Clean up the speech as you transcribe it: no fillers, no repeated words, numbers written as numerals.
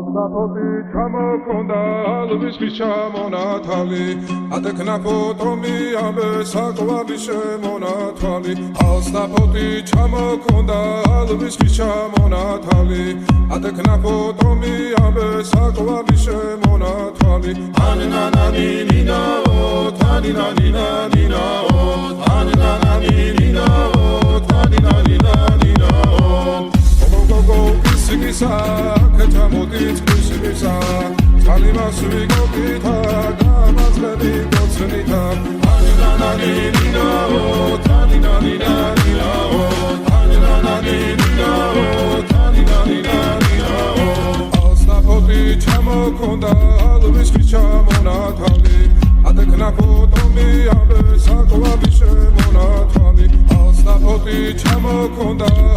Alsapoti ჩამოქონდა ალვისთვის ჩამონათალი ატექნა ფოტომი ამბე საკვალი შემონათვალი Alsapoti ჩამოქონდა ალვისთვის ჩამონათალი ატექნა ფოტომი ამბე საკვალი შემონათვალი ანანანინინაო თანინანინანინაო ანანანინინაო თანინანინანინაო Go Isigisa, Katamodit, Isigisa, Talimas, Vigopita, Gamas, Lady, Gotsanita, Anananina, Taninanina, Anananina, Taninanina, Alsapoti, Chamokonda, Luis Chamonatali, Ateknapo, Tomi, Abe, Sakwa, Bishemonatali, Alsapoti, Chamokonda.